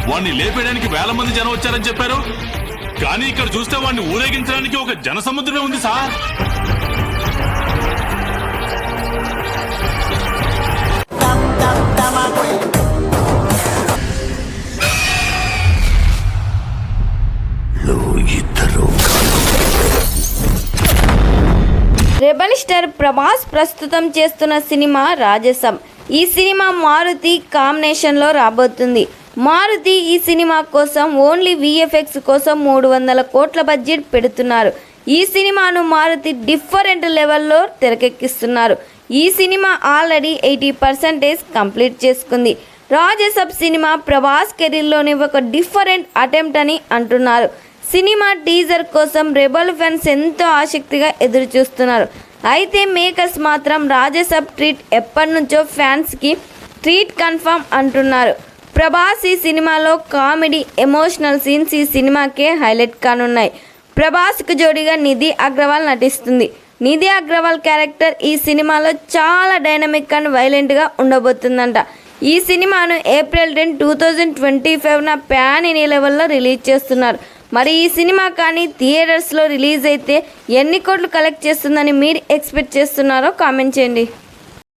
వాడిని లేపేయడానికి వేల మంది జనం వచ్చారని చెప్పారు. కానీ ఇక్కడ చూస్తే వాడిని ఊరేగించడానికి ఒక జన సముద్రమే ఉంది సార్. రెబల్ స్టార్ ప్రభాస్ ప్రస్తుతం చేస్తున్న సినిమా రాజసం. ఈ సినిమా మారుతి కాంబినేషన్లో రాబోతుంది. మారుతి ఈ సినిమా కోసం ఓన్లీ విఎఫ్ఎక్స్ కోసం 300 కోట్ల బడ్జెట్ పెడుతున్నారు. ఈ సినిమాను మారుతి డిఫరెంట్ లెవెల్లో తెరకెక్కిస్తున్నారు. ఈ సినిమా ఆల్రెడీ 80% కంప్లీట్ చేసుకుంది. రాజసబ్ సినిమా ప్రభాస్ కెరీర్లోని ఒక డిఫరెంట్ అటెంప్ట్ అని అంటున్నారు. సినిమా టీజర్ కోసం రెబల్ ఫ్యాన్స్ ఎంతో ఆసక్తిగా ఎదురు చూస్తున్నారు. అయితే మేకర్స్ మాత్రం రాజసబ్ ట్రీట్ ఎప్పటి నుంచో ఫ్యాన్స్కి ట్రీట్ కన్ఫర్మ్ అంటున్నారు. ప్రభాస్ ఈ సినిమాలో కామెడీ ఎమోషనల్ సీన్స్ ఈ సినిమాకే హైలైట్ కానున్నాయి. ప్రభాస్కు జోడీగా నిధి అగర్వాల్ నటిస్తుంది. నిధి అగర్వాల్ క్యారెక్టర్ ఈ సినిమాలో చాలా డైనమిక్ అండ్ వైలెంట్గా ఉండబోతుందంట. ఈ సినిమాను ఏప్రిల్ 10, 2025 ప్యాన్ ఇండియా లెవెల్లో రిలీజ్ చేస్తున్నారు. మరి ఈ సినిమా కానీ థియేటర్స్లో రిలీజ్ అయితే ఎన్ని కోట్లు కలెక్ట్ చేస్తుందని మీరు ఎక్స్పెక్ట్ చేస్తున్నారో కామెంట్ చేయండి.